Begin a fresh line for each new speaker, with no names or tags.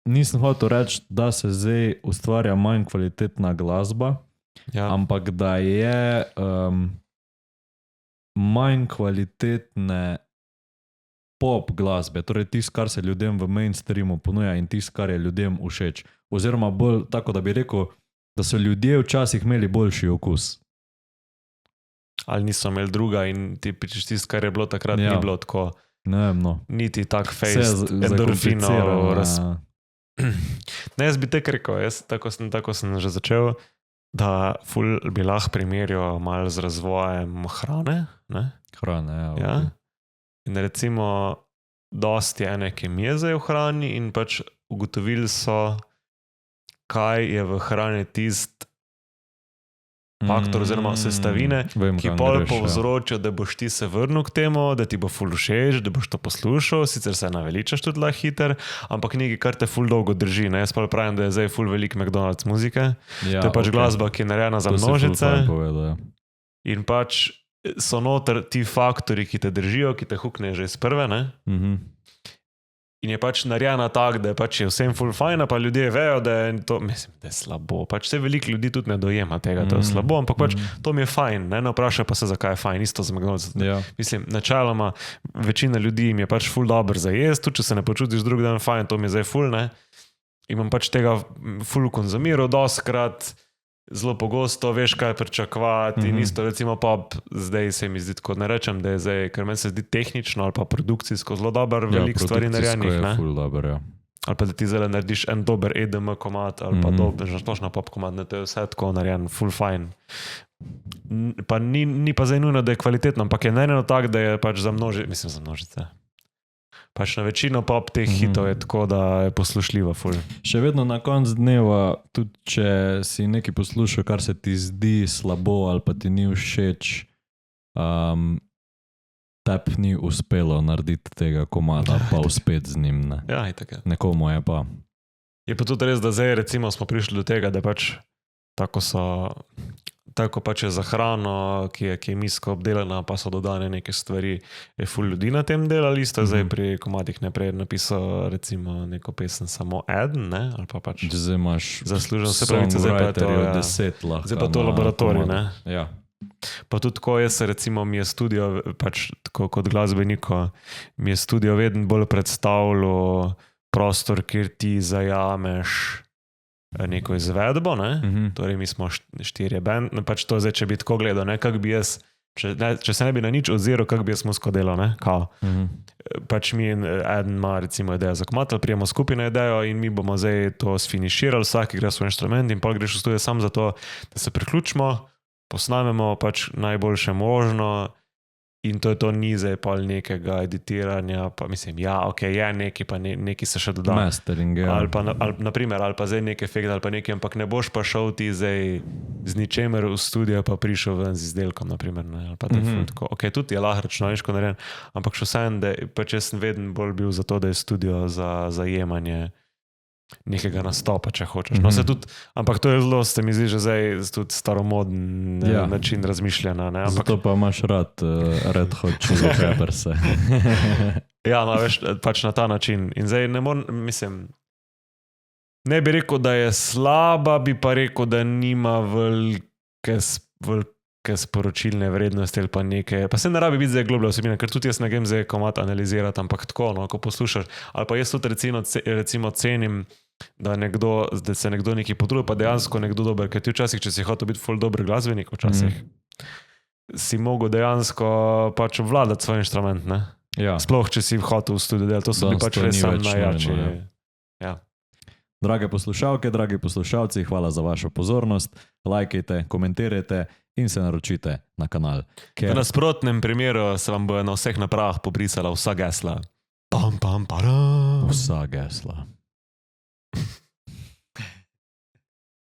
nisem hotel reči, da se zdaj ustvarja manj kvalitetna glasba, ampak da je manj kvalitetne pop glasbe, torej tisto, kar se ljudem v mainstreamu ponuja in tisto, kar je ljudem všeč. Oziroma bolj tako, da bi rekel, da so ljudje včasih imeli boljši okus.
Ali niso imeli druga in ti pičeš tisto, kar je bilo takrat, ni bilo tako.
Ne vem, no.
Niti tak face endorfinov. Ne, jaz bi tek rekel, tako sem že začel, da ful bi lahko primerjal malo z razvojem hrane. Ne?
Hrane,
ja. Okay. In recimo, dosti je ene kemije zdaj v hrani in pač ugotovili so, kaj je v hrani tist faktor oziroma sestavine, ki pol povzročijo, da boš ti se vrnil k temu, da ti bo ful všeč, da boš to poslušal, sicer se naveličaš tudi lahko hiter, ampak nekaj, kar te ful dolgo drži. Ne? Jaz pa pravim, da je zdaj ful velik McDonald's muzike. Ja, to je pač glasba, ki je narejena za množice. In pač so noter ti faktori, ki te držijo, ki te hukne že iz prve, ne? In je pač narejena tak, da je pač vsem ful fajna, pa ljudje vejo, da je to, mislim, da je slabo. Pač vse veliko ljudi tudi ne dojema tega, da je slabo, ampak pač to mi je fajn, ne vprašaj pa se, zakaj je fajn, isto za McDonald's. Ja. Mislim, načeloma večina ljudi jim je pač ful dober za jesti, tudi če se ne počutiš drug dan fajn, to mi je zdaj ful, ne. Imam pač tega ful konzumiral doskrat, zelo pogosto, veš, kaj pričakovati in isto recimo pop, zdaj se mi zdi tako, ne rečem, da je zdaj, ker meni se zdi tehnično ali pa produkcijsko zelo dober, veliko stvari narejenih, ne?
Ful dober, ja.
Ali pa da ti zdaj narediš en dober EDM komad ali pa dober, splošno pop komad, ne, to je vse tako narejen, ful fajn. Pa ni pa zdaj nujno, da je kvalitetno, ampak je narejeno tako, da je pač za množice. Pač na večino pop teh hitov je tako, da je poslušljivo ful. Še
vedno na konc dneva, tudi če si nekaj poslušal, kar se ti zdi slabo ali pa ti ni všeč, tebi ni uspelo narediti tega komada, pa uspeti z njim. Ne?
Ja, itak je.
Nekomu je pa.
Je pa tudi res, da zdaj recimo smo prišli do tega, da pač tako pač je za hrano, ki je kemijsko obdelana, pa so dodane neke stvari, je ful ljudi na tem delali, isto je zdaj pri komadih naprej napisal recimo neko pesem samo eden, ne, ali pa pač
zdaj imaš
zaslužen se pravice, zdaj pa je to, ja.
10 lahko.
Zdaj pa to laboratorij, ne.
Ja.
Pa tudi ko jaz recimo mi je studio, pač tako kot glasbeniko, mi je studio vedno bolj predstavljal prostor, kjer ti zajameš neko izvedbo, ne? Torej mi smo 4 band, pač to zdaj, če bi tako gledal, ne, kak bi jaz, če se ne bi na nič oziral, kak bi jaz musko delal, ne, kao. Pač mi eden ima recimo idejo za komad, prijemo skupaj na idejo in mi bomo zdaj to sfiniširali, vsak igra svoj inštrument in pol greš v studio sam za to, da se priključimo, posnamemo pač najboljše možno in to je to, ni zdaj pol nekega editiranja, pa mislim, ja, okej, je neki, pa neki se še doda.
Mastering, ja.
Ali pa zdaj nek efekt, ali pa neki, ampak ne boš pa šel ti zdaj z ničemer v studio, pa prišel ven z izdelkom, naprimer, ne, ali pa tako. Okej, tudi je lahko računalniško narejen, ampak še vsem, da pač jaz sem vedno bolj bil za to, da je studio za zajemanje nekega nastopa, če hočeš. No, se tudi, ampak to je zelo, se mi zdi, že zdaj tudi staromoden način razmišljanja. Ne? Ampak,
zato pa imaš rad Red Hot Chili Peppers.
Ja, no, veš, pač na ta način. In zdaj ne morem, mislim, ne bi rekel, da je slaba, bi pa rekel, da nima velike sporočilne vrednosti ali pa neke, pa se ne rabi biti zdaj globlja vsebina, ker tudi jaz ne grem zdaj komad analizirati, ampak tako, no, ko poslušaš, ali pa jaz tudi recimo cenim, da se nekdo nekaj potrudi, pa dejansko nekdo dober, ker ti včasih, če si hotel biti ful dober glasbenik včasih, si mogel dejansko pač obvladati svoj inštrument, ne?
Ja.
Sploh, če si hotel v studiu delati, to so bi pač res sam najjači. Ja.
Drage poslušalke, dragi poslušalci, hvala za vašo pozornost. Lajkajte, komentirajte in se naročite na kanal.
V nasprotnem primeru se vam bojo na vseh napravah pobrisala vsa gesla.
Vsa gesla.